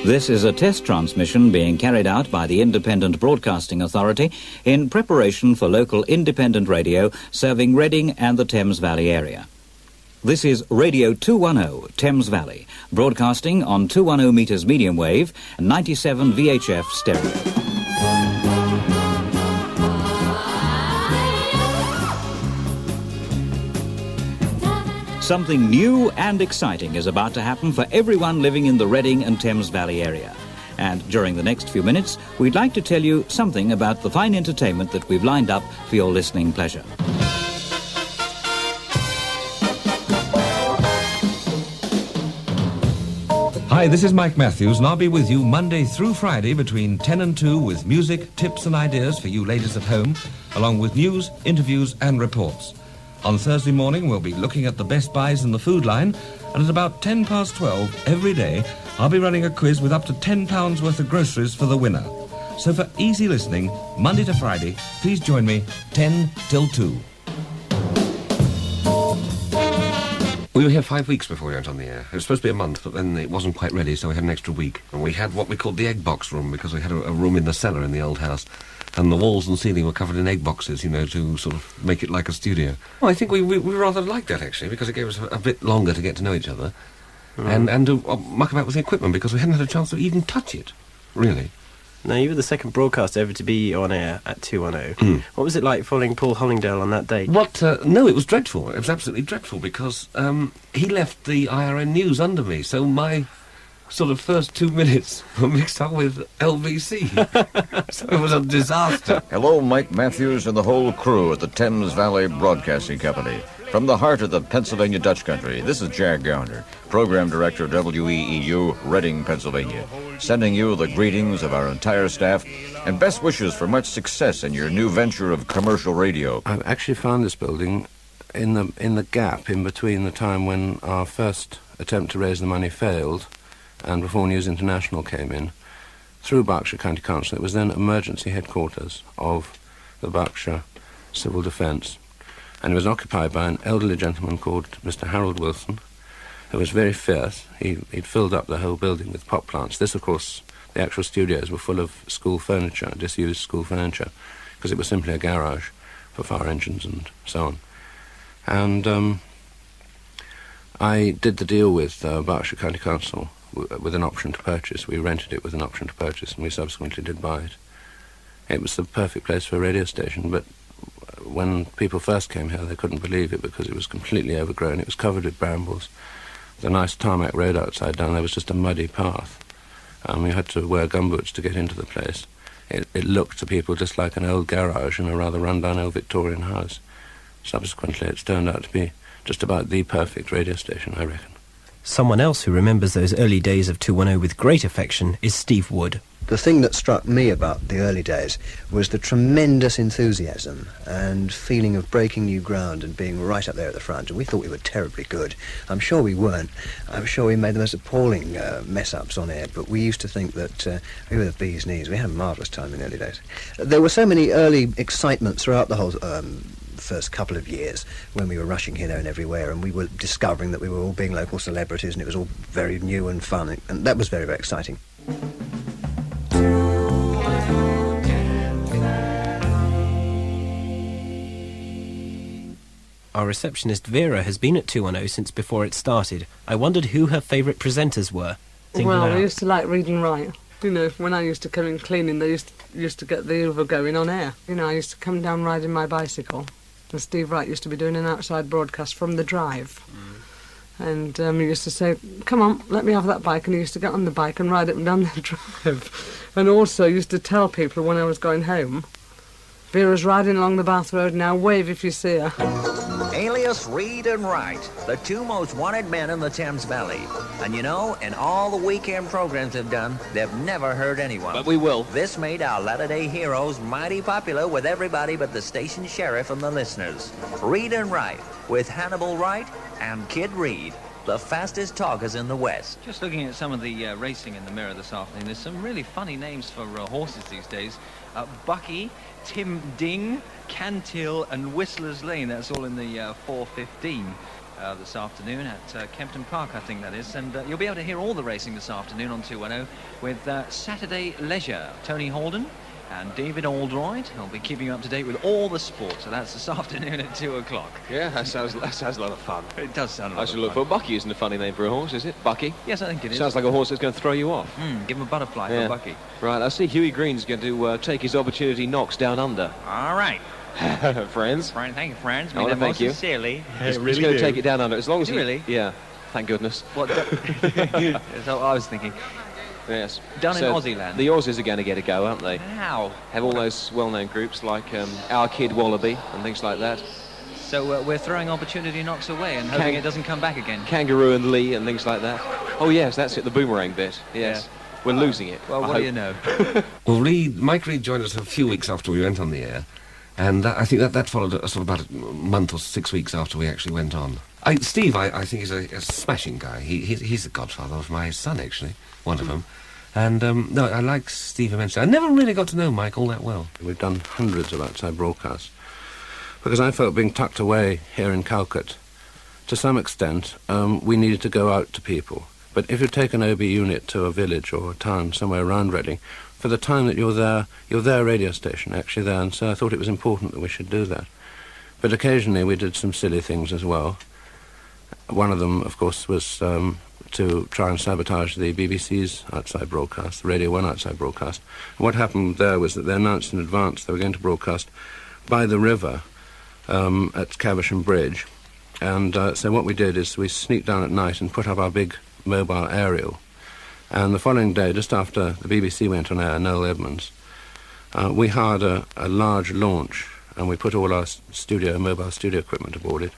This is a test transmission being carried out by the Independent Broadcasting Authority in preparation for local independent radio serving Reading and the Thames Valley area. This is Radio 210, Thames Valley, broadcasting on 210 metres medium wave and 97 VHF stereo. Something new and exciting is about to happen for everyone living in the Reading and Thames Valley area. And during the next few minutes, we'd like to tell you something about the fine entertainment that we've lined up for your listening pleasure. Hi, this is Mike Matthews, and I'll be with you Monday through Friday between 10 and 2 with music, tips and ideas for you ladies at home, along with news, interviews and reports. On Thursday morning, we'll be looking at the best buys in the food line, and at about 12:10 every day, I'll be running a quiz with up to £10 worth of groceries for the winner. So for easy listening, Monday to Friday, please join me 10 till 2. We were here 5 weeks before we went on the air. It was supposed to be a month, but then it wasn't quite ready, so we had an extra week. And we had what we called the egg box room, because we had a room in the cellar in the old house. And the walls and ceiling were covered in egg boxes, you know, to sort of make it like a studio. Well, I think we rather liked that, actually, because it gave us a bit longer to get to know each other. And to muck about with the equipment, because we hadn't had a chance to even touch it, really. Now, you were the second broadcaster ever to be on air at 210. What was it like following Paul Hollingdale on that date? No, it was dreadful. It was absolutely dreadful, because he left the IRN news under me, so my sort of first 2 minutes were mixed up with LBC. So it was a disaster. Hello, Mike Matthews and the whole crew at the Thames Valley Broadcasting Company. From the heart of the Pennsylvania Dutch country, this is Jack Gowner, Program Director, WEEU, Reading, Pennsylvania, sending you the greetings of our entire staff and best wishes for much success in your new venture of commercial radio. I've actually found this building in the gap in between the time when our first attempt to raise the money failed and before News International came in, through Berkshire County Council. It was then emergency headquarters of the Berkshire Civil Defence, and it was occupied by an elderly gentleman called Mr. Harold Wilson, who was very fierce. He'd filled up the whole building with pot plants. This, of course, the actual studios were full of school furniture, disused school furniture, because it was simply a garage for fire engines and so on. And I did the deal with Berkshire County Council with an option to purchase. We rented it with an option to purchase, and we subsequently did buy it. It was the perfect place for a radio station, but when people first came here, they couldn't believe it because it was completely overgrown. It was covered with brambles. The nice tarmac road outside down there was just a muddy path. You had to wear gumboots to get into the place. It looked to people just like an old garage in a rather run-down old Victorian house. Subsequently, it's turned out to be just about the perfect radio station, I reckon. Someone else who remembers those early days of 210 with great affection is Steve Wood. The thing that struck me about the early days was the tremendous enthusiasm and feeling of breaking new ground and being right up there at the front. And we thought we were terribly good. I'm sure we weren't. I'm sure we made the most appalling mess-ups on air, but we used to think that we were the bee's knees. We had a marvellous time in the early days. There were so many early excitements throughout the whole first couple of years when we were rushing here, there and everywhere, and we were discovering that we were all being local celebrities, and it was all very new and fun, and that was very, very exciting. Our receptionist Vera has been at 210 since before it started. I wondered who her favourite presenters were. I used to like reading Wright. You know, when I used to come in cleaning, they used to get the Uber going on air. You know, I used to come down riding my bicycle, and Steve Wright used to be doing an outside broadcast from the drive. And he used to say, "Come on, let me have that bike," and he used to get on the bike and ride up and down the drive. And also used to tell people when I was going home, "Vera's riding along the Bath Road now, wave if you see her." Alias Reed and Wright, the two most wanted men in the Thames Valley. And you know, in all the weekend programs they've done, they've never hurt anyone. But we will. This made our latter-day heroes mighty popular with everybody but the station sheriff and the listeners. Reed and Wright, with Hannibal Wright and Kid Reed. the fastest talkers in the West. Just looking at some of the racing in the Mirror this afternoon, there's some really funny names for horses these days. Bucky, Tim Ding, Cantil and Whistler's Lane. That's all in the 4:15 this afternoon at Kempton Park, I think that is. And you'll be able to hear all the racing this afternoon on 210 with Saturday Leisure. Tony Holden and David Oldroyd will be keeping you up to date with all the sport. So that's this afternoon at 2 o'clock. Yeah, that sounds a lot of fun. It does sound a lot I of should look fun. for Bucky. Isn't a funny name for a horse, is it? Bucky? Yes, I think it is. Sounds like a horse that's going to throw you off. Give him a butterfly for Bucky. Right, I see Huey Green's going to take his opportunity knocks down under. All right. Friends? Thank you, friends. I want to thank you. Sincerely. He's going to take it down under. As long as he... Really? Yeah, thank goodness. What? That's what I was thinking. Yes. Done in Aussie land. The Aussies are going to get a go, aren't they? How? Have all those well-known groups like Our Kid Wallaby and things like that. So we're throwing opportunity knocks away and hoping it doesn't come back again. Kangaroo and Lee and things like that. Oh yes, that's it, the boomerang bit. Yes. Yeah. We're losing it. Well, what do you know? Well, Mike Reed joined us a few weeks after we went on the air, and I think that followed a sort of about a month or 6 weeks after we actually went on. Steve, I think, is a smashing guy. He's the godfather of my son, actually, one of them. And, no, I like Steve immensely. I never really got to know Mike all that well. We've done hundreds of outside broadcasts, because I felt being tucked away here in Calcutta, to some extent, we needed to go out to people. But if you take an OB unit to a village or a town somewhere around Reading, for the time that you're their radio station, actually there, and so I thought it was important that we should do that. But occasionally we did some silly things as well. One of them, of course, was to try and sabotage the BBC's outside broadcast, the Radio 1 outside broadcast. And what happened there was that they announced in advance they were going to broadcast by the river at Caversham Bridge. And so what we did is we sneaked down at night and put up our big mobile aerial. And the following day, just after the BBC went on air, Noel Edmonds, we hired a large launch and we put all our mobile studio equipment aboard it.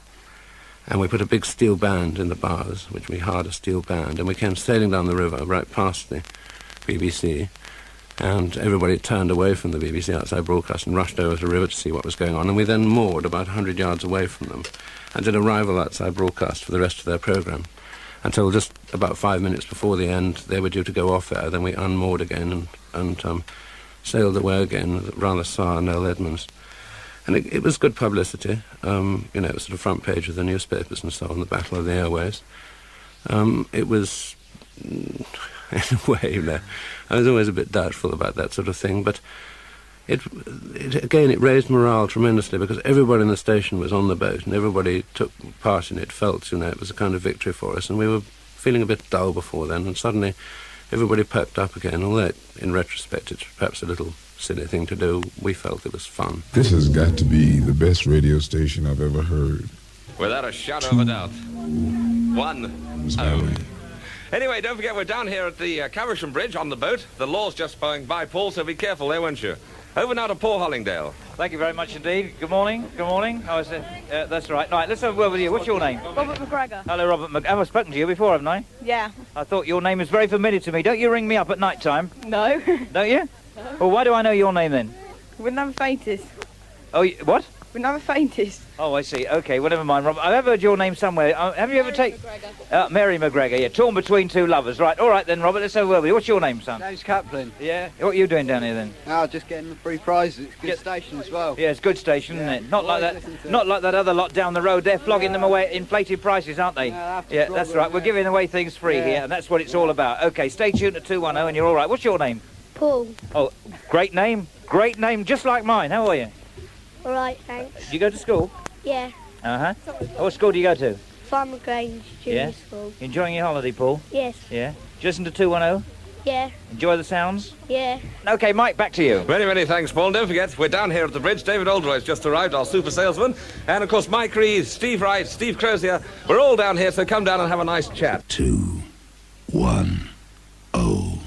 And we put a big steel band in the bows, which we hired a steel band, and we came sailing down the river right past the BBC, and everybody turned away from the BBC outside broadcast and rushed over to the river to see what was going on, and we then moored about 100 yards away from them and did a rival outside broadcast for the rest of their programme. Until just about 5 minutes before the end, they were due to go off air. Then we unmoored again and sailed away again, rather sour Noel Edmonds. And it was good publicity. It was sort of front page of the newspapers and so on, the Battle of the Airways. It was, in a way, I was always a bit doubtful about that sort of thing, but it raised morale tremendously because everybody in the station was on the boat and everybody took part in it, felt, it was a kind of victory for us, and we were feeling a bit dull before then, and suddenly everybody perked up again, although in retrospect it's perhaps a little silly thing to do. We felt it was fun. This has got to be the best radio station I've ever heard. Without a shadow of a doubt. 1-0. Anyway, don't forget we're down here at the Caversham Bridge on the boat. The law's just going by, Paul, so be careful there, won't you? Over now to Paul Hollingdale. Thank you very much indeed. Good morning. Good morning. How is it? That's right. Right, let's have a word with you. What's your name? Robert McGregor. Hello, Robert McGregor. Have I spoken to you before, haven't I? Yeah. I thought your name is very familiar to me. Don't you ring me up at night time? No. Don't you? No. Well, why do I know your name then? Wouldn't have a faintest. Oh, what? Wouldn't have a faintest. Oh, I see. Okay, well, never mind, Robert. I've heard your name somewhere. Have you ever taken... Mary McGregor, yeah. Torn between two lovers. Right, all right then, Robert, let's have a word with you. What's your name, son? James Kaplan. Yeah? What are you doing down here then? Oh, just getting the free prizes. It's a good station as well. Yeah, it's a good station, isn't it? Not like that. Not like that other lot down the road. They're flogging them away at inflated prices, aren't they? Yeah, that's right. We're giving away things free here, and that's what it's all about. Okay, stay tuned at 210 and you're all right. What's your name? Paul. Oh, great name. Great name, just like mine. How are you? All right, thanks. Do you go to school? Yeah. Uh-huh. What school do you go to? Farmer Grange Junior School. Enjoying your holiday, Paul? Yes. Yeah. Do you listen to 210? Yeah. Enjoy the sounds? Yeah. Okay, Mike, back to you. Many, many thanks, Paul. Don't forget, we're down here at the bridge. David Oldroyd's just arrived, our super salesman. And, of course, Mike Reed, Steve Wright, Steve Crozier. We're all down here, so come down and have a nice chat. 2, 1, 0.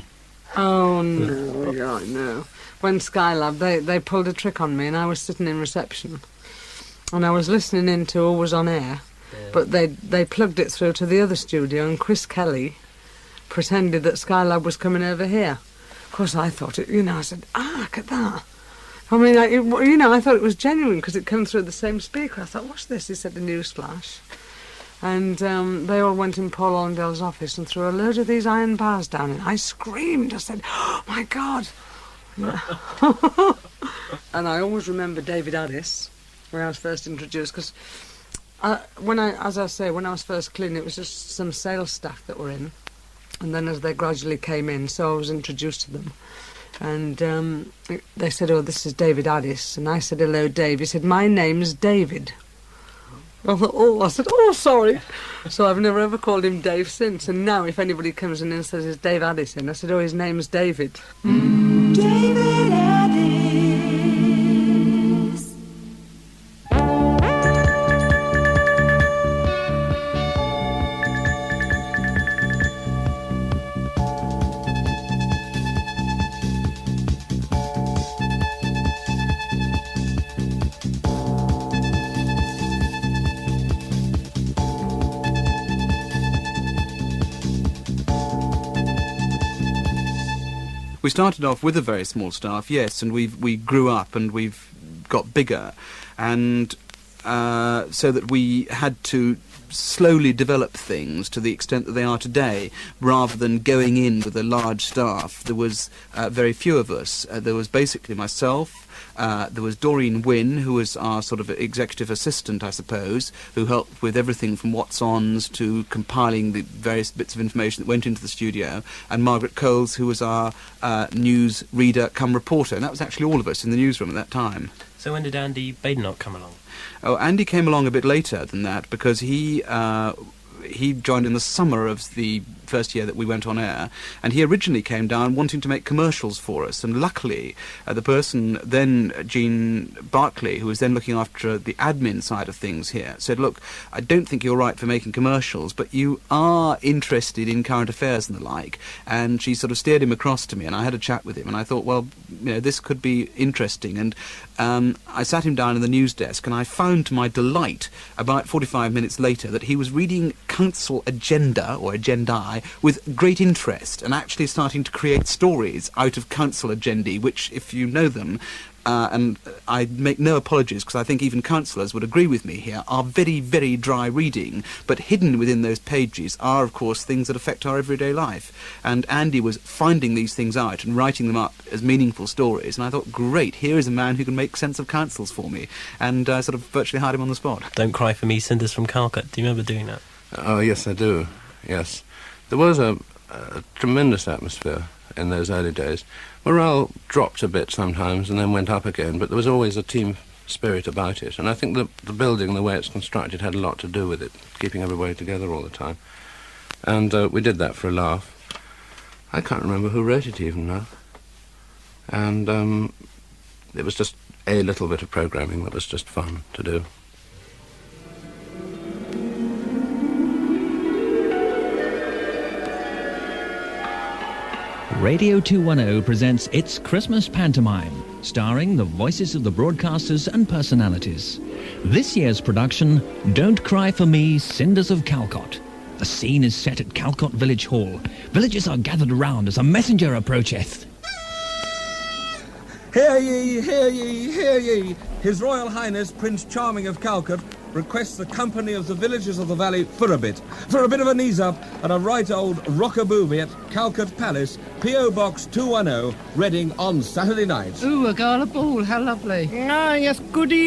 Oh, no. Yeah, I know. When Skylab, they pulled a trick on me and I was sitting in reception. And I was listening in to Always On Air, but they plugged it through to the other studio and Chris Kelly pretended that Skylab was coming over here. Of course, I thought it, I said, look at that. I mean, I thought it was genuine because it came through the same speaker. I thought, what's this? He said, a news flash. And they all went in Paul Allendale's office and threw a load of these iron bars down, and I screamed. I said, "Oh, my God." Yeah. And I always remember David Addis, when I was first introduced, because when I was first cleaning, it was just some sales staff that were in, and then as they gradually came in, so I was introduced to them. And they said, "Oh, this is David Addis," and I said, "Hello, Dave." He said, "My name's David." I thought, I said, "Oh, sorry." So I've never ever called him Dave since. And now if anybody comes in and says, "Is Dave Addis in?" I said, "Oh, his name's David." David Addis. We started off with a very small staff, yes, and we grew up and we've got bigger, and so that we had to slowly develop things to the extent that they are today, rather than going in with a large staff. There was very few of us. There was basically myself. There was Doreen Wynne, who was our sort of executive assistant, I suppose, who helped with everything from what's-ons to compiling the various bits of information that went into the studio, and Margaret Coles, who was our news reader come reporter, and that was actually all of us in the newsroom at that time. So when did Andy Badenoch come along? Oh, Andy came along a bit later than that, because he joined in the summer of the first year that we went on air, and he originally came down wanting to make commercials for us, and luckily the person then, Jean Barclay, who was then looking after the admin side of things here, said, "Look, I don't think you're right for making commercials, but you are interested in current affairs and the like," and she sort of steered him across to me, and I had a chat with him, and I thought, well, this could be interesting, and I sat him down in the news desk, and I found to my delight about 45 minutes later that he was reading Council Agenda, or Agendae, with great interest, and actually starting to create stories out of Council Agendae, which, if you know them, and I make no apologies, because I think even councillors would agree with me here, are very, very dry reading, but hidden within those pages are, of course, things that affect our everyday life. And Andy was finding these things out and writing them up as meaningful stories, and I thought, great, here is a man who can make sense of councils for me, and sort of virtually hired him on the spot. Don't Cry for Me, Cinders from Calcutta. Do you remember doing that? Oh, yes, I do, yes. There was a tremendous atmosphere in those early days. Morale dropped a bit sometimes and then went up again, but there was always a team spirit about it. And I think the building, the way it's constructed, had a lot to do with it, keeping everybody together all the time. And we did that for a laugh. I can't remember who wrote it even now. And it was just a little bit of programming that was just fun to do. Radio 210 presents its Christmas Pantomime, starring the voices of the broadcasters and personalities. This year's production, Don't Cry for Me, Cinders of Calcutta. The scene is set at Calcutta Village Hall. Villagers are gathered around as a messenger approacheth. Hear ye, hear ye, hear ye! His Royal Highness Prince Charming of Calcutta requests the company of the villagers of the valley for a bit of a knees-up and a right old rock-a-booby at Calcutta Palace, P.O. Box 210, Reading on Saturday night. Ooh, a gala ball, how lovely. Ah, yes, goody,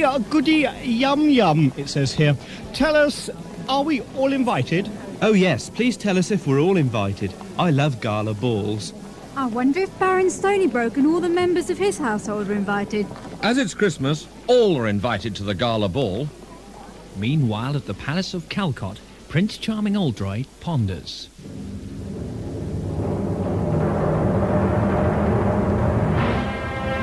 yum, yum, it says here. Tell us, are we all invited? Oh, yes, please tell us if we're all invited. I love gala balls. I wonder if Baron Stonybroke and all the members of his household are invited. As it's Christmas, all are invited to the gala ball. Meanwhile, at the Palace of Calcutta, Prince Charming Oldroyd ponders.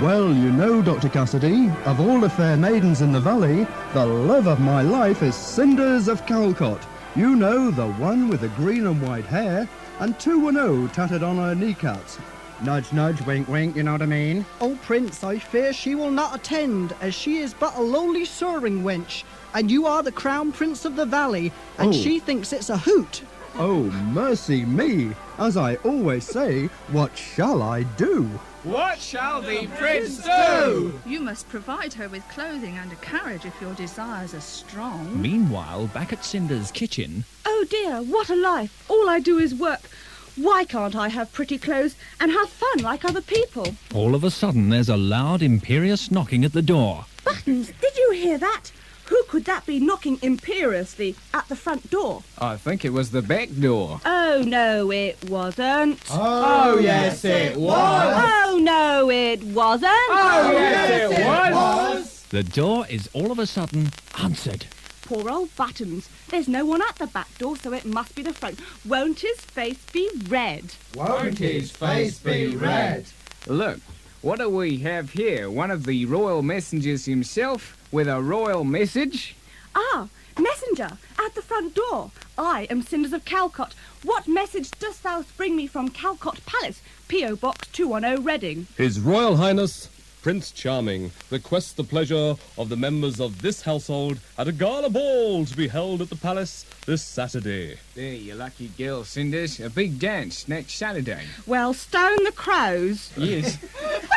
Well, you know, Dr. Cassidy, of all the fair maidens in the valley, the love of my life is Cinders of Calcutta. You know, the one with the green and white hair, and 210 tattered on her kneecaps. Nudge, nudge, wink, wink, you know what I mean? Oh, Prince, I fear she will not attend, as she is but a lowly serving wench, and you are the Crown Prince of the Valley, and she thinks it's a hoot. Oh, mercy me. As I always say, what shall I do? What shall the prince do? You must provide her with clothing and a carriage if your desires are strong. Meanwhile, back at Cinder's kitchen... Oh dear, what a life. All I do is work. Why can't I have pretty clothes and have fun like other people? All of a sudden, there's a loud, imperious knocking at the door. Buttons, did you hear that? Who could that be knocking imperiously at the front door? I think it was the back door. Oh, no, it wasn't. Oh, yes, it was. Oh, no, it wasn't. Oh, yes, it was. The door is all of a sudden answered. Poor old Buttons. There's no one at the back door, so it must be the front. Won't his face be red? Won't his face be red? Look, what do we have here? One of the royal messengers himself with a royal message? Ah, messenger, at the front door. I am Cinders of Calcott. What message dost thou bring me from Calcott Palace, P.O. Box 210, Reading? His Royal Highness, Prince Charming, requests the pleasure of the members of this household at a gala ball to be held at the palace this Saturday. There, you lucky girl, Cinders. A big dance next Saturday. Well, stone the crows. Yes,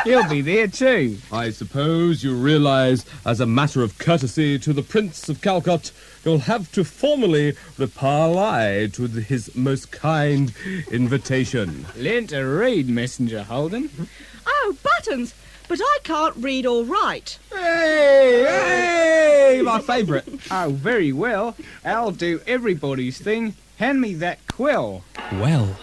he'll be there too. I suppose you realise, as a matter of courtesy to the Prince of Calcott, you'll have to formally reply to his most kind invitation. Learn to read, Messenger Holden. Oh, Buttons! But I can't read or write. Hey, my favourite. Oh, very well. I'll do everybody's thing. Hand me that quill. Well,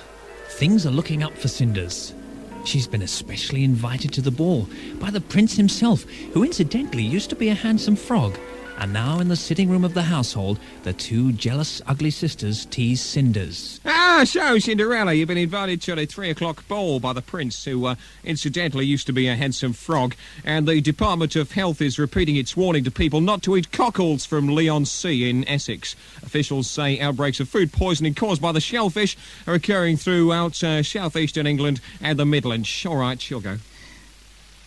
things are looking up for Cinders. She's been especially invited to the ball by the prince himself, who incidentally used to be a handsome frog. And now in the sitting room of the household, the two jealous, ugly sisters tease Cinders. Ah, so, Cinderella, you've been invited to the 3 o'clock ball by the prince, who incidentally used to be a handsome frog, and the Department of Health is repeating its warning to people not to eat cockles from Leon Sea in Essex. Officials say outbreaks of food poisoning caused by the shellfish are occurring throughout southeastern England and the Midlands. All right, she'll go.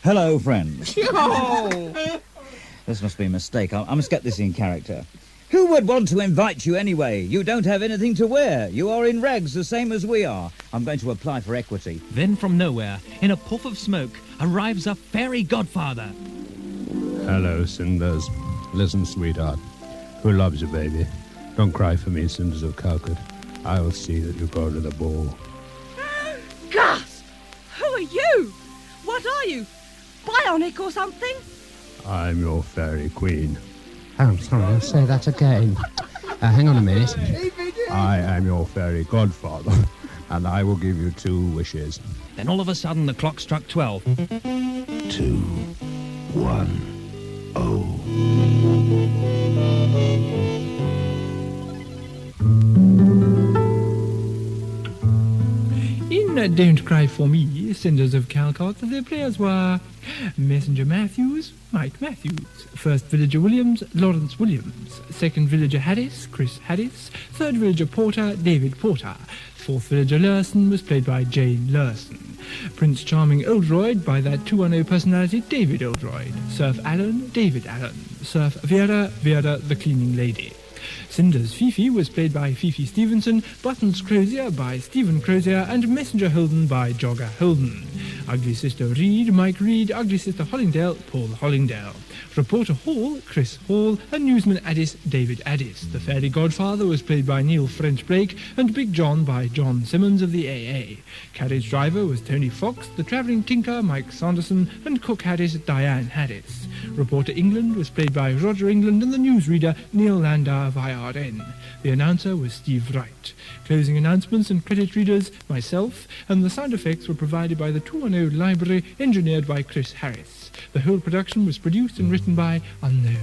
Hello, friends. Oh. This must be a mistake. I must get this in character. Who would want to invite you anyway? You don't have anything to wear. You are in rags the same as we are. I'm going to apply for equity. Then from nowhere, in a puff of smoke, arrives a fairy godfather. Hello, Cinders. Listen, sweetheart. Who loves you, baby? Don't cry for me, Cinders of Calcutta. I will see that you go to the ball. Gasp! Who are you? What are you? Bionic or something? I'm your fairy queen. Oh, sorry, I'll say that again. Hang on a minute. I am your fairy godfather, and I will give you 2 wishes. Then all of a sudden the clock struck 12. 2, 1, 0. In Don't Cry For Me, Cinders of Calcott, the players were Messenger Matthews, Mike Matthews, First Villager Williams, Lawrence Williams, Second Villager Harris, Chris Harris, Third Villager Porter, David Porter, Fourth Villager Lurson was played by Jane Lurson, Prince Charming Oldroyd by that 210 personality David Oldroyd, Surf Allen, David Allen, Surf Vera, Vera the Cleaning Lady. Cinders Fifi was played by Fifi Stevenson, Buttons Crozier by Stephen Crozier, and Messenger Holden by Jogger Holden. Ugly Sister Reed, Mike Reed, Ugly Sister Hollingdale, Paul Hollingdale. Reporter Hall, Chris Hall, and Newsman Addis, David Addis. The Fairy Godfather was played by Neil French Blake, and Big John by John Simmons of the AA. Carriage Driver was Tony Fox, the Travelling Tinker, Mike Sanderson, and Cook Harris, Diane Harris. Reporter England was played by Roger England, and the newsreader Neil Landau of IRN. The announcer was Steve Wright. Closing announcements and credit readers, myself, and the sound effects were provided by the 210 Library, engineered by Chris Harris. The whole production was produced and written by Unknown.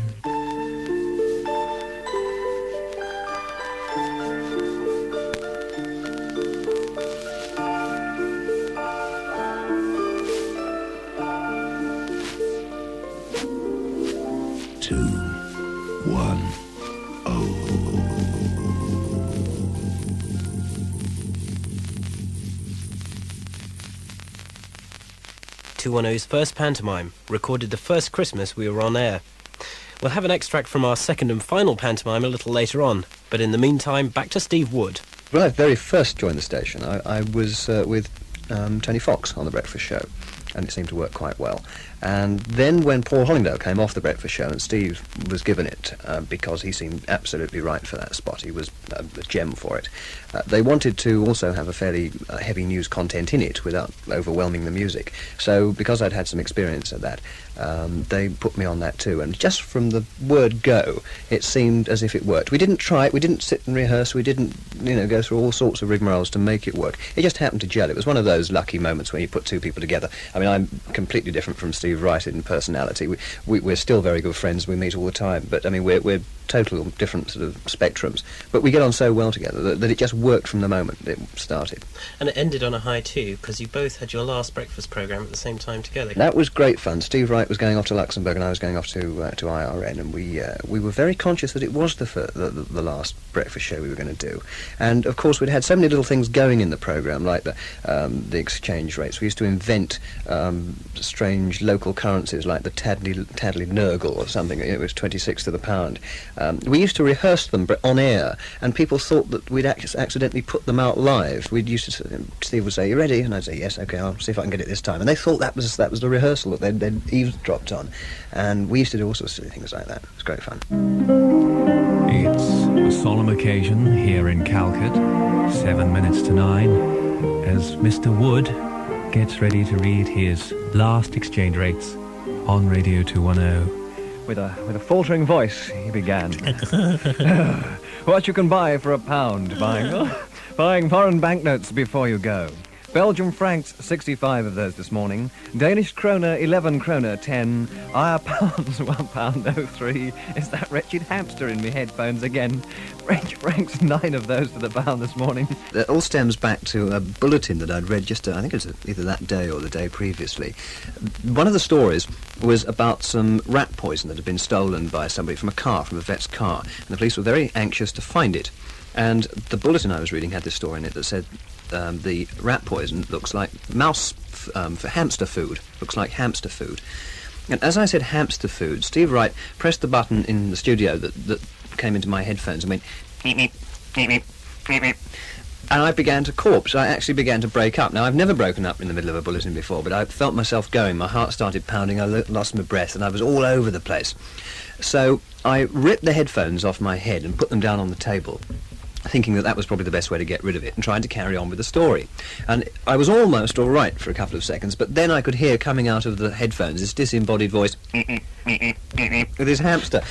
One's first pantomime, recorded the first Christmas we were on air. We'll have an extract from our second and final pantomime a little later on, but in the meantime, back to Steve Wood. When I very first joined the station, I was with Tony Fox on The Breakfast Show, and it seemed to work quite well. And then when Paul Hollingdale came off The Breakfast Show and Steve was given it, because he seemed absolutely right for that spot, he was a gem for it, they wanted to also have a fairly heavy news content in it without overwhelming the music. So because I'd had some experience at that, they put me on that too. And just from the word go, it seemed as if it worked. We didn't try it, we didn't sit and rehearse, we didn't, go through all sorts of rigmaroles to make it work. It just happened to gel. It was one of those lucky moments when you put two people together. I mean, I'm completely different from Steve Wright in personality. We're still very good friends, we meet all the time, but I mean, we're total different sort of spectrums. But we get on so well together that it just worked from the moment it started. And it ended on a high too, because you both had your last breakfast programme at the same time together. That was great fun. Steve Wright was going off to Luxembourg and I was going off to IRN, and we were very conscious that it was the last breakfast show we were going to do. And of course we'd had so many little things going in the programme, like the exchange rates. We used to invent strange local currencies like the Tadley Nurgle or something. It was 26 to the pound. We used to rehearse them on air, and people thought that we'd accidentally put them out live. Steve would say, "You ready?" And I'd say, "Yes, okay, I'll see if I can get it this time." And they thought that was the rehearsal that they'd eavesdropped on. And we used to do all sorts of silly things like that. It was great fun. It's a solemn occasion here in Calcutta, 7 minutes to 9, as Mr. Wood gets ready to read his last exchange rates on Radio 210. With a faltering voice, he began. What you can buy for £1, buying foreign banknotes before you go. Belgian francs, 65 of those this morning. Danish kroner, 11 kroner 10. Ire pounds, £1.03. Is that wretched hamster in me headphones again? French francs, 9 of those to the pound this morning. It all stems back to a bulletin that I'd read I think it was either that day or the day previously. One of the stories was about some rat poison that had been stolen by somebody from a vet's car, and the police were very anxious to find it. And the bulletin I was reading had this story in it that said the rat poison looks like for hamster food, looks like hamster food. And as I said hamster food, Steve Wright pressed the button in the studio that came into my headphones and went, meep, meep, meep, meep, meep, meep. And I began to corpse. I actually began to break up. Now, I've never broken up in the middle of a bulletin before, but I felt myself going. My heart started pounding, I lost my breath, and I was all over the place. So I ripped the headphones off my head and put them down on the table, thinking that was probably the best way to get rid of it, and trying to carry on with the story. And I was almost all right for a couple of seconds, but then I could hear coming out of the headphones this disembodied voice with his hamster.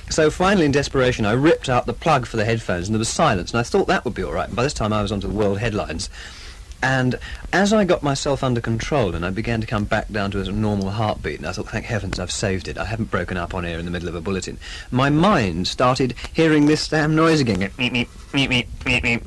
So finally, in desperation, I ripped out the plug for the headphones, and there was silence, and I thought that would be all right. And by this time, I was onto the world headlines. And as I got myself under control and I began to come back down to a normal heartbeat, and I thought, thank heavens, I've saved it. I haven't broken up on air in the middle of a bulletin. My mind started hearing this damn noise again.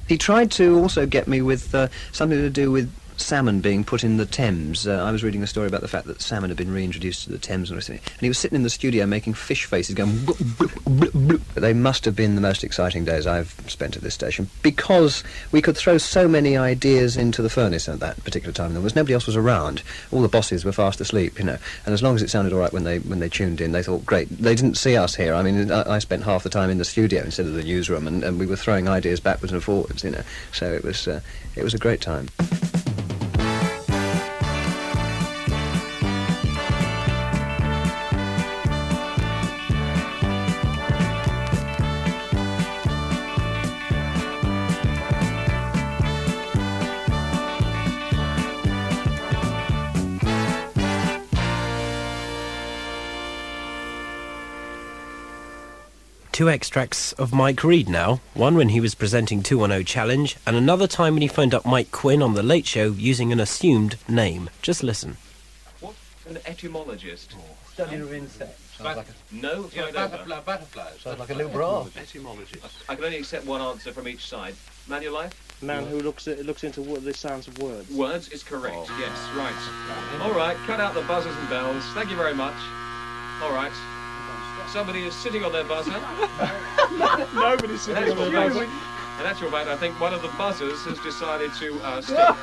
He tried to also get me with something to do with salmon being put in the Thames. I was reading a story about the fact that salmon had been reintroduced to the Thames and everything. And he was sitting in the studio making fish faces going... bloop, bloop, bloop, bloop. But they must have been the most exciting days I've spent at this station, because we could throw so many ideas into the furnace at that particular time. Nobody else was around. All the bosses were fast asleep, And as long as it sounded all right when they tuned in, they thought, great. They didn't see us here. I mean, I spent half the time in the studio instead of the newsroom, and we were throwing ideas backwards and forwards, So it was a great time. Two extracts of Mike Reed now. One when he was presenting 210 Challenge, and another time when he phoned up Mike Quinn on The Late Show using an assumed name. Just listen. What's an etymologist? Study of insects. No, Butterflies. Sounds like a little bra. Etymologist. I can only accept one answer from each side. Manulife? Man who looks into the sounds of words. Words is correct, yes, right. All right, cut out the buzzers and bells. Thank you very much. All right. Somebody is sitting on their buzzer. Nobody's sitting on their buzzer. In actual fact, I think one of the buzzers has decided to stop.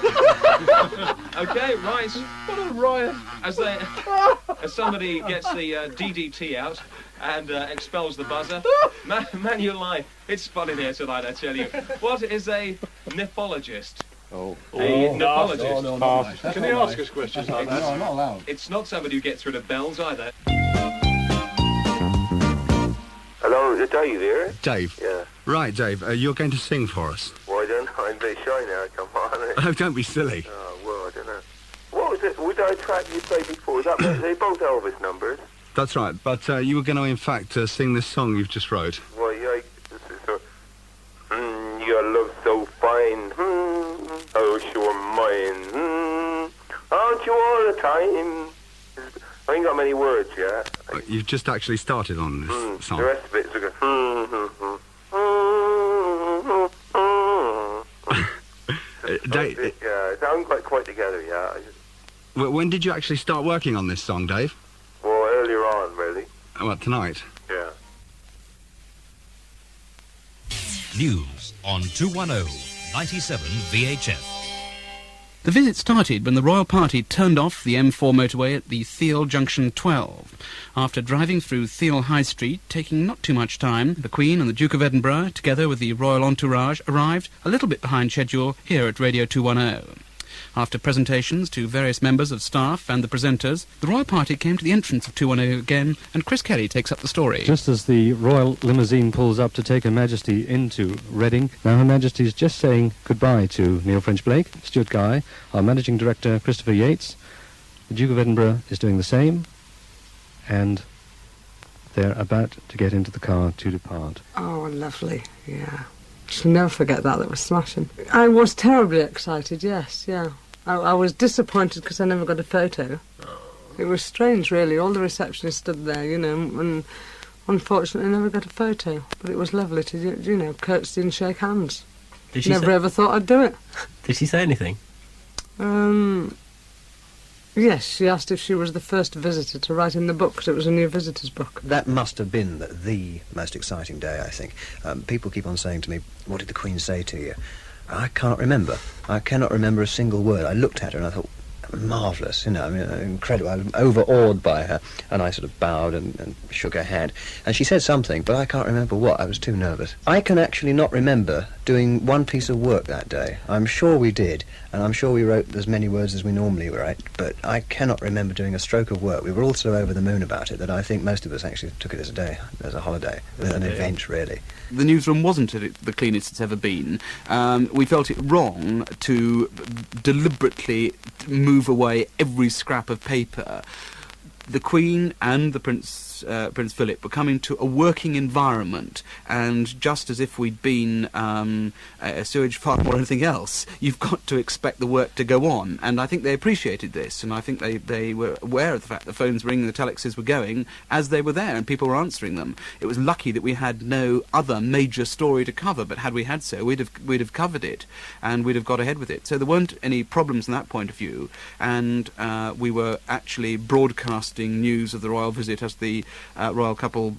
Okay, right. What a riot. As somebody gets the DDT out and expels the buzzer. Manulife, it's fun in here tonight, I tell you. What is a nephologist. Oh. A nephologist. No. Can you ask us questions like that? No, not allowed. It's not somebody who gets rid of bells either. Hello, is it Dave here? Dave? Yeah. Right, Dave, you're going to sing for us. Well, I don't know. I'm a bit shy now. Come on. Oh, don't be silly. Oh, well, I don't know. What was it? Was that track you played before? Is that they both Elvis numbers? That's right, but you were going to, in fact, sing this song you've just wrote. Well, yeah, this is your love so fine. Oh, sure mine. Aren't you all the time? I ain't got many words yet. You've just actually started on this song. The rest of it's like Dave, yeah, it sounds quite together, yeah. When did you actually start working on this song, Dave? Well, earlier on, really. Well, tonight. Yeah. News on 210-97 VHF. The visit started when the royal party turned off the M4 motorway at the Theale Junction 12. After driving through Theale High Street, taking not too much time, the Queen and the Duke of Edinburgh, together with the royal entourage, arrived a little bit behind schedule here at Radio 210. After presentations to various members of staff and the presenters, the royal party came to the entrance of 210 again, and Chris Kelly takes up the story. Just as the royal limousine pulls up to take Her Majesty into Reading, now Her Majesty is just saying goodbye to Neil French-Blake, Stuart Guy, our Managing Director Christopher Yates. The Duke of Edinburgh is doing the same, and they're about to get into the car to depart. Oh, lovely, yeah. She'll never forget that. That was smashing. I was terribly excited, yes, yeah. I was disappointed because I never got a photo. It was strange, really. All the receptionists stood there, you know, and unfortunately never got a photo. But it was lovely to, you know, curtsy and shake hands. Did she never ever thought I'd do it. Did she say anything? Yes, she asked if she was the first visitor to write in the book, because it was a new visitors' book. That must have been the most exciting day, I think. People keep on saying to me, what did the Queen say to you? I can't remember. I cannot remember a single word. I looked at her and I thought, marvellous, you know, I mean, incredible. I was overawed by her, and I sort of bowed and shook her hand. And she said something, but I can't remember what. I was too nervous. I can actually not remember doing one piece of work that day. I'm sure we did, and I'm sure we wrote as many words as we normally write, but I cannot remember doing a stroke of work. We were all so over the moon about it that I think most of us actually took it as a day, as a holiday, an event, really. The newsroom wasn't the cleanest it's ever been. We felt it wrong to deliberately move away every scrap of paper. The Queen and the Prince Philip were coming to a working environment, and just as if we'd been a sewage farm or anything else, you've got to expect the work to go on. And I think they appreciated this, and I think they were aware of the fact the phones were ringing, the telexes were going as they were there, and people were answering them. It was lucky that we had no other major story to cover, but had we had so, we'd have covered it, and we'd have got ahead with it. So there weren't any problems from that point of view, and we were actually broadcasting news of the royal visit as the royal couple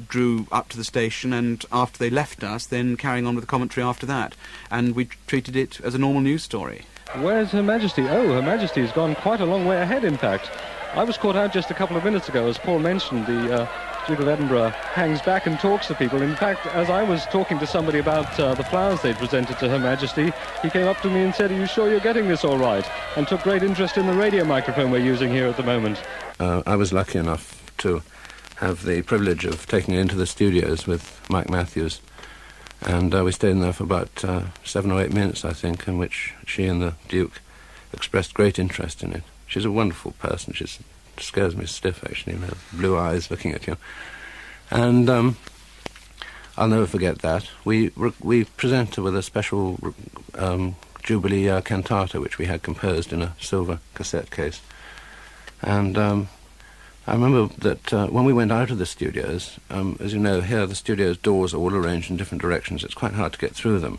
drew up to the station, and after they left us, then carrying on with the commentary after that. And we treated it as a normal news story. Where's Her Majesty? Oh, Her Majesty's gone quite a long way ahead, in fact. I was caught out just a couple of minutes ago, as Paul mentioned, the Duke of Edinburgh hangs back and talks to people. In fact, as I was talking to somebody about the flowers they'd presented to Her Majesty, he came up to me and said, "Are you sure you're getting this all right?" and took great interest in the radio microphone we're using here at the moment. I was lucky enough to have the privilege of taking it into the studios with Mike Matthews, and we stayed in there for about 7 or 8 minutes, I think, in which she and the Duke expressed great interest in it. She's a wonderful person. She scares me stiff, actually, with her blue eyes looking at you. And I'll never forget that. We present her with a special Jubilee cantata, which we had composed in a silver cassette case. And I remember that when we went out of the studios, as you know, here the studios' doors are all arranged in different directions. It's quite hard to get through them.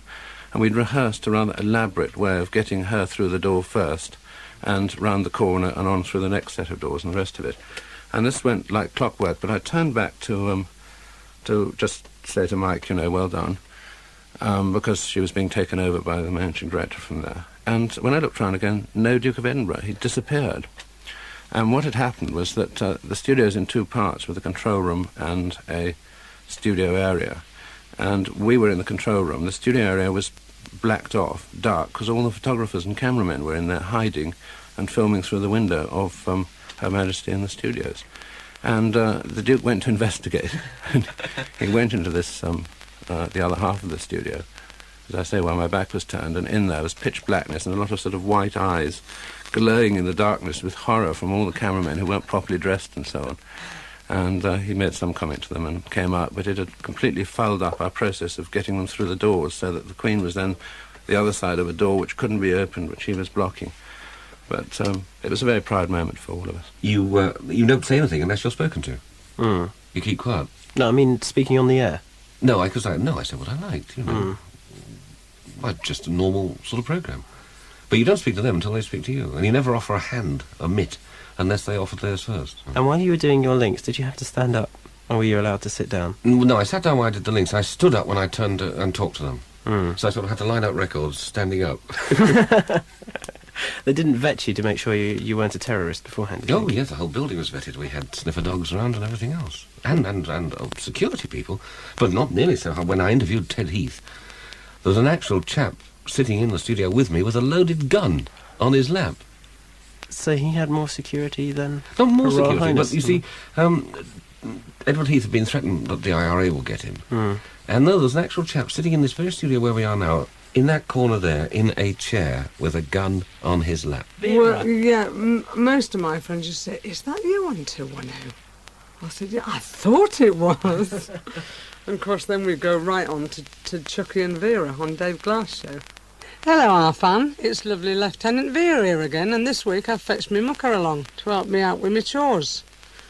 And we'd rehearsed a rather elaborate way of getting her through the door first, and round the corner and on through the next set of doors and the rest of it. And this went like clockwork, but I turned back to just say to Mike, you know, well done, because she was being taken over by the managing director from there. And when I looked round again, no Duke of Edinburgh. He'd disappeared. And what had happened was that the studio's in two parts, with a control room and a studio area. And we were in the control room. The studio area was blacked off, dark, because all the photographers and cameramen were in there hiding and filming through the window of Her Majesty in the studios. And the Duke went to investigate. And he went into this, the other half of the studio, as I say, while my back was turned, and in there was pitch blackness and a lot of sort of white eyes glowing in the darkness with horror from all the cameramen who weren't properly dressed and so on. And he made some comment to them and came out, but it had completely fouled up our process of getting them through the doors, so that the Queen was then the other side of a door which couldn't be opened, which he was blocking. But it was a very proud moment for all of us. You don't say anything unless you're spoken to. You keep quiet. No, I mean speaking on the air. No, I said what I liked, you know. Well, just a normal sort of programme. But you don't speak to them until they speak to you, and you never offer a hand, a mitt, unless they offer theirs first. And while you were doing your links, did you have to stand up, or were you allowed to sit down? No, I sat down while I did the links. I stood up when I turned and talked to them. So I sort of had to line out records, standing up. They didn't vet you to make sure you weren't a terrorist beforehand, did Oh, you? yes, the whole building was vetted. We had sniffer dogs around and everything else. And security people. But not nearly so. When I interviewed Ted Heath, there was an actual chap sitting in the studio with me with a loaded gun on his lap. So he had more security than... Not more Her Royal security, Highness. but you see, Edward Heath had been threatened that the IRA will get him. And no, there's an actual chap sitting in this very studio where we are now, in that corner there, in a chair, with a gun on his lap. Well, yeah, most of my friends just say, is that you on 210? I said, yeah, I thought it was. And of course then we go right on to Chucky and Vera on Dave Glass' show. Hello, Arfan. It's lovely Lieutenant Vera here again, and this week I've fetched me mucker along to help me out with my chores.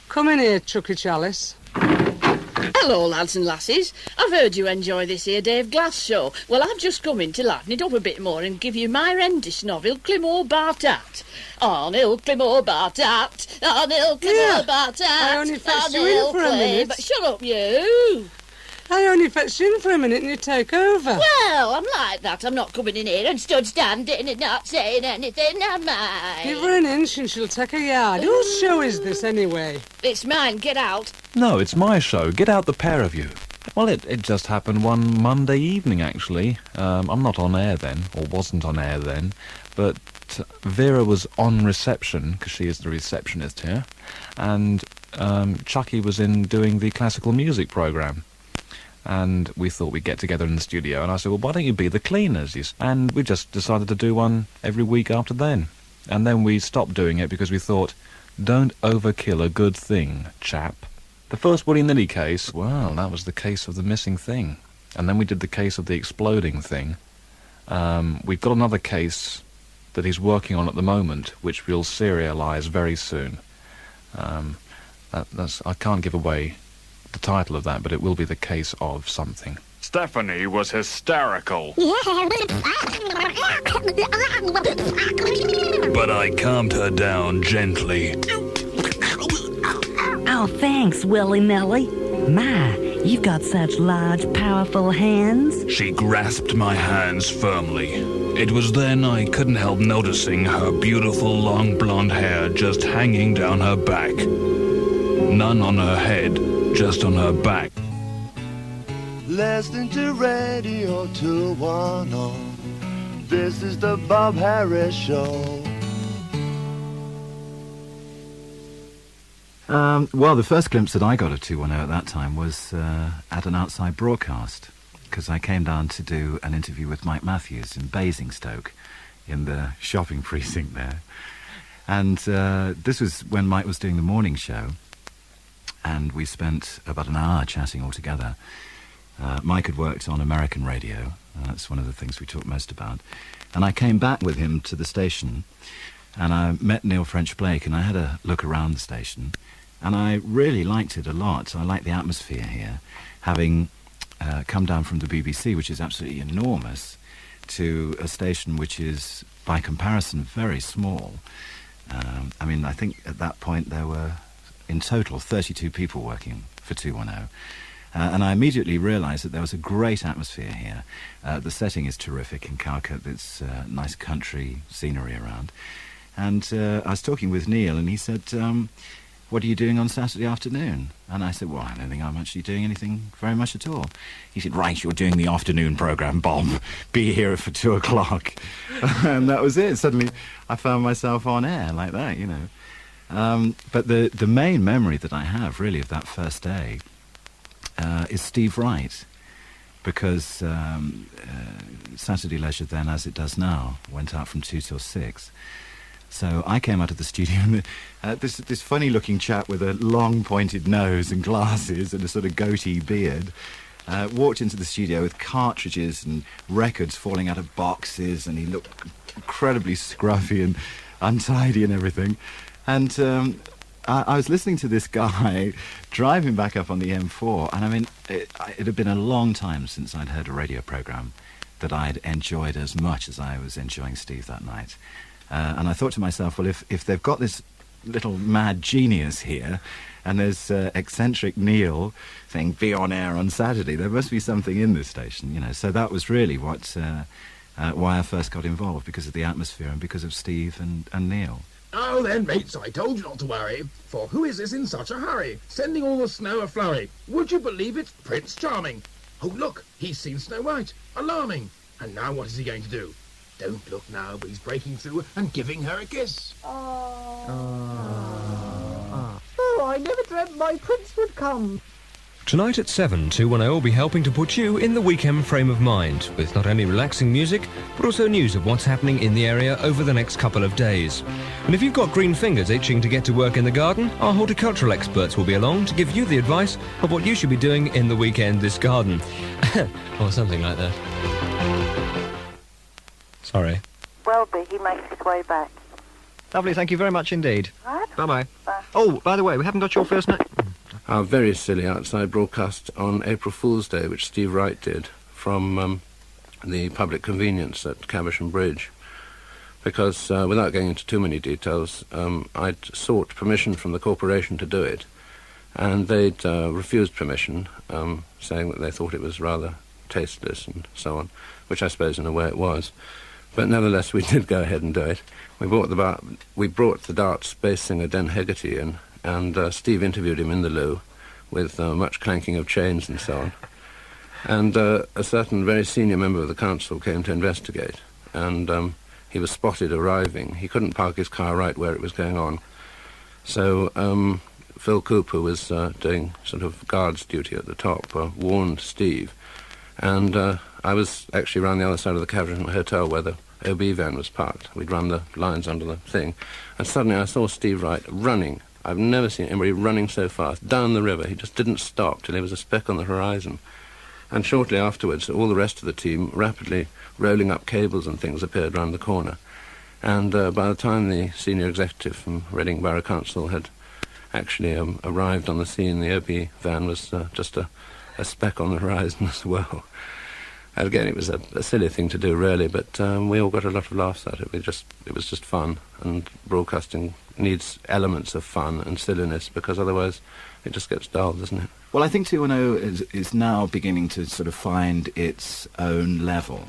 Come in here, Chucky Chalice. Hello, lads and lasses. I've heard you enjoy this here Dave Glass show. Well, I've just come in to lighten it up a bit more and give you my rendition of Il Climo Bartat. On Il Climo Bartat, on Il Climo Bartat. I only fetched you in for a minute. But shut up, you. I only fetched you in for a minute and you take over. Well, I'm like that. I'm not coming in here and stood standing and not saying anything, am I? Give her an inch and she'll take a yard. Whose show is this anyway? It's mine. Get out. No, it's my show. Get out, the pair of you. Well, it just happened one Monday evening, actually. I'm not on air then, or wasn't on air then, but Vera was on reception, because she is the receptionist here, and Chucky was in doing the classical music programme. And we thought we'd get together in the studio, and I said, well, why don't you be the cleaners? And we just decided to do one every week after then. And then we stopped doing it because we thought, don't overkill a good thing, chap. The first willy-nilly case, well, that was the case of the missing thing. And then we did the case of the exploding thing. We've got another case that he's working on at the moment, which we'll serialise very soon. I can't give away the title of that, but it will be the case of something. Stephanie was hysterical. But I calmed her down gently. Oh, thanks, Willy-nilly. My, you've got such large, powerful hands. She grasped my hands firmly. It was then I couldn't help noticing her beautiful long blonde hair just hanging down her back. None on her head, just on her back. Listen to Radio 210. This is the Bob Harris Show. Well, the first glimpse that I got of 210 at that time was at an outside broadcast, because I came down to do an interview with Mike Matthews in Basingstoke, in the shopping precinct there. And this was when Mike was doing the morning show, and we spent about an hour chatting all together. Mike had worked on American radio, that's one of the things we talked most about. And I came back with him to the station, and I met Neil French Blake, and I had a look around the station, and I really liked it a lot. I liked the atmosphere here, having come down from the BBC, which is absolutely enormous, to a station which is, by comparison, very small. I mean, I think at that point there were, in total, 32 people working for 210. And I immediately realised that there was a great atmosphere here. The setting is terrific in Calcutta. It's nice country scenery around. And I was talking with Neil, and he said, what are you doing on Saturday afternoon? And I said, well, I don't think I'm actually doing anything very much at all. He said, right, you're doing the afternoon programme, Bob. Be here for 2 o'clock. And that was it. Suddenly I found myself on air like that, you know. But the main memory that I have, really, of that first day is Steve Wright. Because Saturday Leisure then, as it does now, went out from 2 till 6. So I came out of the studio and this funny-looking chap with a long pointed nose and glasses and a sort of goatee beard walked into the studio with cartridges and records falling out of boxes, and he looked incredibly scruffy and untidy and everything. And I was listening to this guy driving back up on the M4, and I mean, it had been a long time since I'd heard a radio programme that I'd enjoyed as much as I was enjoying Steve that night. And I thought to myself, well, if they've got this little mad genius here, and there's eccentric Neil saying, be on air on Saturday, there must be something in this station, you know. So that was really what why I first got involved, because of the atmosphere and because of Steve and Neil. Oh, then, mates, I told you not to worry. For who is this in such a hurry, sending all the snow a flurry? Would you believe it? Prince Charming. Oh, look, he's seen Snow White. Alarming. And now what is he going to do? Don't look now, but he's breaking through and giving her a kiss. Oh, I never dreamt my prince would come. Tonight at 7, 210 will be helping to put you in the weekend frame of mind, with not only relaxing music, but also news of what's happening in the area over the next couple of days. And if you've got green fingers itching to get to work in the garden, our horticultural experts will be along to give you the advice of what you should be doing in the weekend this garden. Or something like that. Sorry. Welby, he makes his way back. Lovely, thank you very much indeed. Right. Bye-bye. Bye. Oh, by the way, we haven't got your first name. Our very silly outside broadcast on April Fool's Day, which Steve Wright did from the public convenience at Caversham Bridge. Because, without going into too many details, I'd sought permission from the corporation to do it, and they'd refused permission, saying that they thought it was rather tasteless and so on, which I suppose in a way it was. But nevertheless, we did go ahead and do it. We brought the Darts bass singer Den Hegarty in, and Steve interviewed him in the loo with much clanking of chains and so on. And a certain very senior member of the council came to investigate, and he was spotted arriving. He couldn't park his car right where it was going on. So Phil Cooper, who was doing sort of guards duty at the top, warned Steve. And I was actually around the other side of the Caversham Hotel where the OB van was parked. We'd run the lines under the thing. And suddenly I saw Steve Wright running. I've never seen anybody running so fast, down the river. He just didn't stop till he was a speck on the horizon. And shortly afterwards, all the rest of the team, rapidly rolling up cables and things, appeared round the corner. And by the time the senior executive from Reading Borough Council had actually arrived on the scene, the OB van was just a speck on the horizon as well. And again, it was a silly thing to do, really, but we all got a lot of laughs at it. It was just fun, and broadcasting needs elements of fun and silliness, because otherwise it just gets dull, doesn't it? Well, I think 210 is now beginning to sort of find its own level.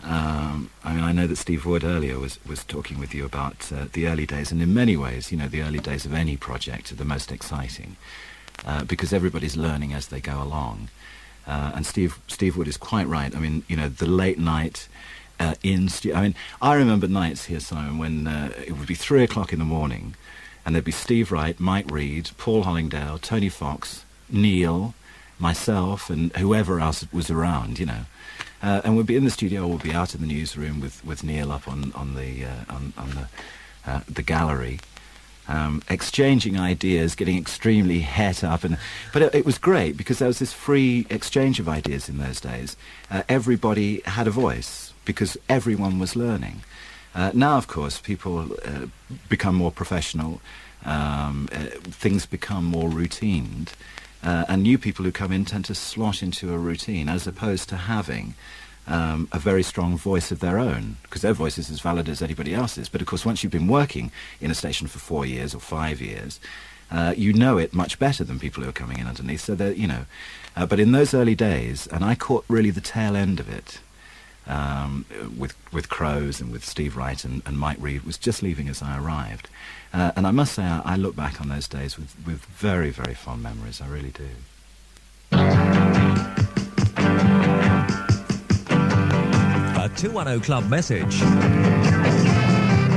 I mean, I know that Steve Wood earlier was talking with you about the early days, and in many ways, you know, the early days of any project are the most exciting, because everybody's learning as they go along. And Steve Wood is quite right. I mean, you know, the late night I mean, I remember nights here, Simon, when it would be 3 o'clock in the morning, and there'd be Steve Wright, Mike Reed, Paul Hollingdale, Tony Fox, Neil, myself, and whoever else was around, you know. And we'd be in the studio, or we'd be out in the newsroom with Neil up on the gallery, exchanging ideas, getting extremely het up, but it was great because there was this free exchange of ideas in those days. Everybody had a voice because everyone was learning. Now, of course, people become more professional, things become more routined, and new people who come in tend to slot into a routine as opposed to having a very strong voice of their own, because their voice is as valid as anybody else's. But of course, once you've been working in a station for 4 years or 5 years, you know it much better than people who are coming in underneath. So that, you know, but in those early days, and I caught really the tail end of it, with Crows and with Steve Wright and Mike Reid, was just leaving as I arrived. And I must say, I look back on those days with very, very fond memories. I really do. A 210 Club message.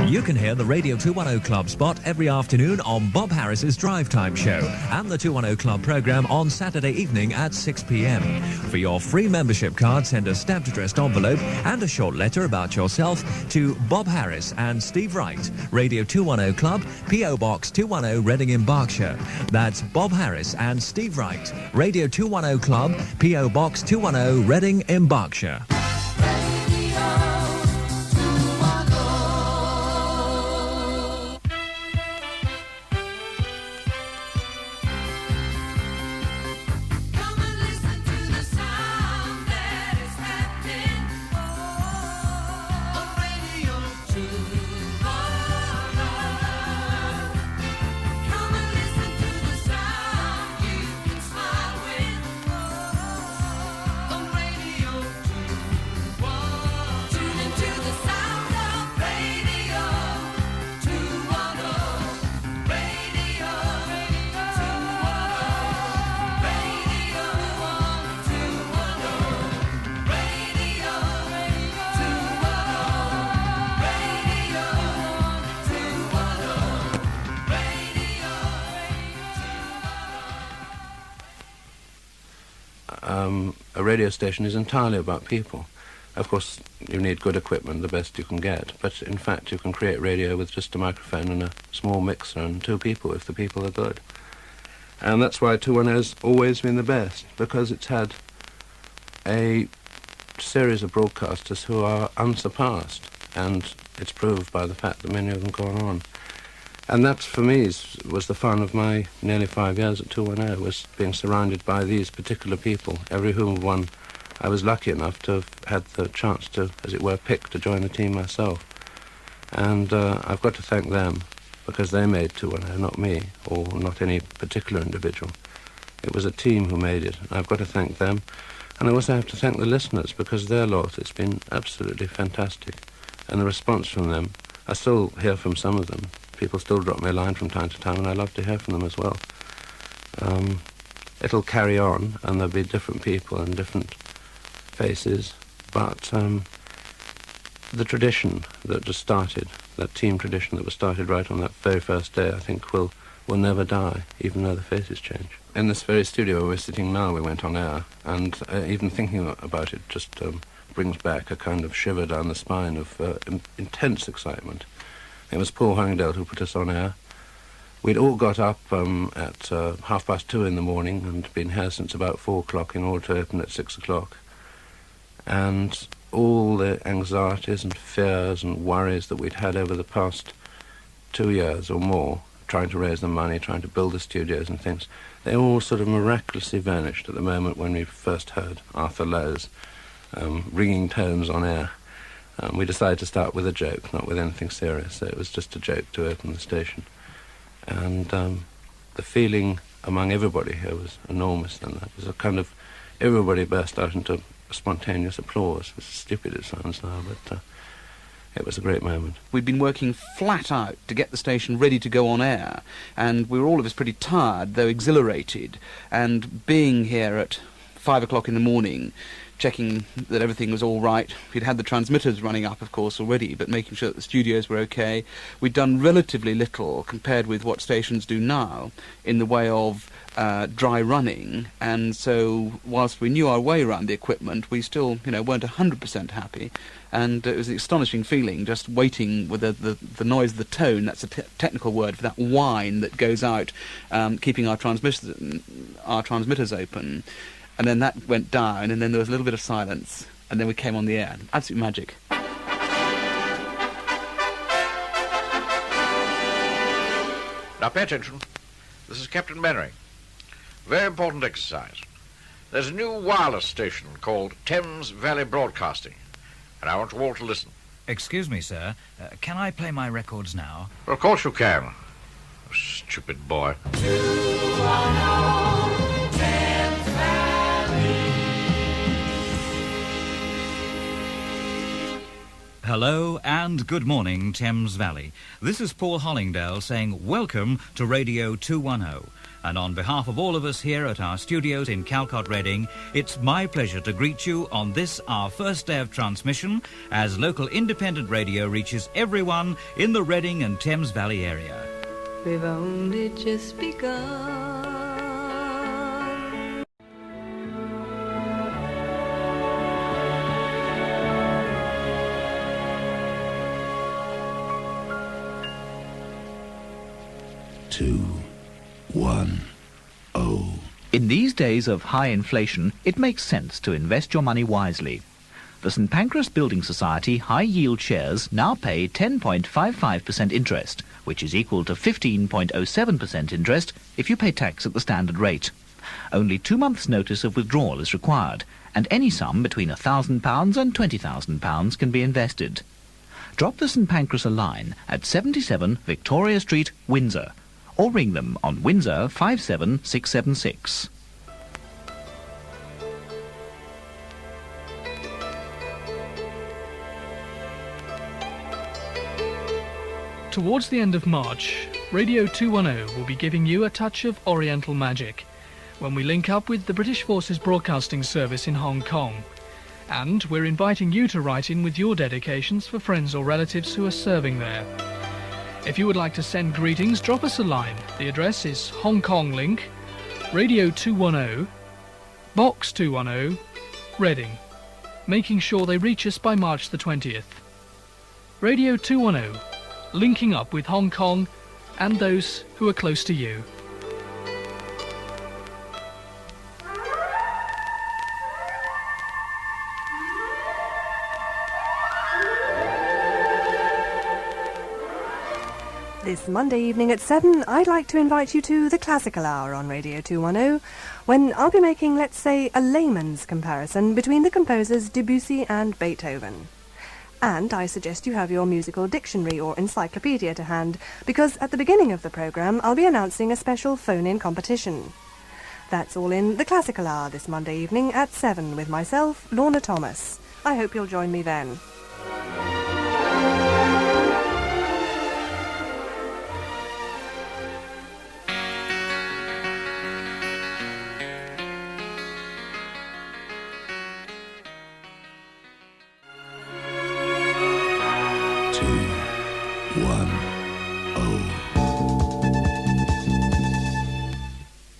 You can hear the Radio 210 Club spot every afternoon on Bob Harris's Drive Time show and the 210 Club programme on Saturday evening at 6 p.m. For your free membership card, send a stamped addressed envelope and a short letter about yourself to Bob Harris and Steve Wright, Radio 210 Club, P.O. Box 210 Reading in Berkshire. That's Bob Harris and Steve Wright, Radio 210 Club, P.O. Box 210 Reading in Berkshire. A radio station is entirely about people. Of course, you need good equipment, the best you can get, but in fact you can create radio with just a microphone and a small mixer and 2 people if the people are good. And that's why 210's always been the best, because it's had a series of broadcasters who are unsurpassed, and it's proved by the fact that many of them go on. And that, for me, was the fun of my nearly 5 years at 210, was being surrounded by these particular people, every one I was lucky enough to have had the chance to, as it were, pick to join the team myself. And I've got to thank them, because they made 210, not me, or not any particular individual. It was a team who made it, and I've got to thank them. And I also have to thank the listeners, because their lot, it's been absolutely fantastic. And the response from them, I still hear from some of them. People still drop me a line from time to time, and I love to hear from them as well. It'll carry on, and there'll be different people and different faces, but the tradition that just started, that team tradition that was started right on that very first day, I think will never die, even though the faces change. In this very studio where we're sitting now, we went on air, and even thinking about it just brings back a kind of shiver down the spine of intense excitement. It was Paul Hollingdale who put us on air. We'd all got up at 2:30 in the morning and been here since about 4 o'clock in order to open at 6 o'clock. And all the anxieties and fears and worries that we'd had over the past 2 years or more, trying to raise the money, trying to build the studios and things, they all sort of miraculously vanished at the moment when we first heard Arthur Lowe's ringing tones on air. We decided to start with a joke, not with anything serious, so it was just a joke to open the station. And the feeling among everybody here was enormous, and that was a kind of, everybody burst out into spontaneous applause. As stupid it sounds now, but it was a great moment. We'd been working flat out to get the station ready to go on air, and we were all of us pretty tired, though exhilarated, and being here at 5 o'clock in the morning, checking that everything was all right. We'd had the transmitters running up, of course, already, but making sure that the studios were okay. We'd done relatively little compared with what stations do now in the way of dry running, and so whilst we knew our way around the equipment, we still, weren't 100% happy. And it was an astonishing feeling, just waiting with the noise of the tone, that's a technical word for that whine that goes out, keeping our transmitters open. And then that went down, and then there was a little bit of silence, and then we came on the air. Absolute magic. Now pay attention. This is Captain Mannering. Very important exercise. There's a new wireless station called Thames Valley Broadcasting, and I want you all to listen. Excuse me, sir. Can I play my records now? Well, of course you can. Stupid boy. Hello and good morning, Thames Valley. This is Paul Hollingdale saying welcome to Radio 210. And on behalf of all of us here at our studios in Calcott, Reading, it's my pleasure to greet you on this, our first day of transmission, as local independent radio reaches everyone in the Reading and Thames Valley area. We've only just begun. In these days of high inflation, it makes sense to invest your money wisely. The St Pancras Building Society High Yield Shares now pay 10.55% interest, which is equal to 15.07% interest if you pay tax at the standard rate. Only 2 months' notice of withdrawal is required, and any sum between £1,000 and £20,000 can be invested. Drop the St Pancras a line at 77 Victoria Street, Windsor, or ring them on Windsor 57676. Towards the end of March, Radio 210 will be giving you a touch of Oriental magic when we link up with the British Forces Broadcasting Service in Hong Kong. And we're inviting you to write in with your dedications for friends or relatives who are serving there. If you would like to send greetings, drop us a line. The address is Hong Kong Link, Radio 210, Box 210, Reading, making sure they reach us by March the 20th. Radio 210, linking up with Hong Kong and those who are close to you. This Monday evening at 7, I'd like to invite you to the Classical Hour on Radio 210, when I'll be making, let's say, a layman's comparison between the composers Debussy and Beethoven. And I suggest you have your musical dictionary or encyclopedia to hand, because at the beginning of the programme I'll be announcing a special phone-in competition. That's all in the Classical Hour this Monday evening at 7 with myself, Lorna Thomas. I hope you'll join me then.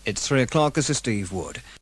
It's 3 o'clock. This is Steve Wood.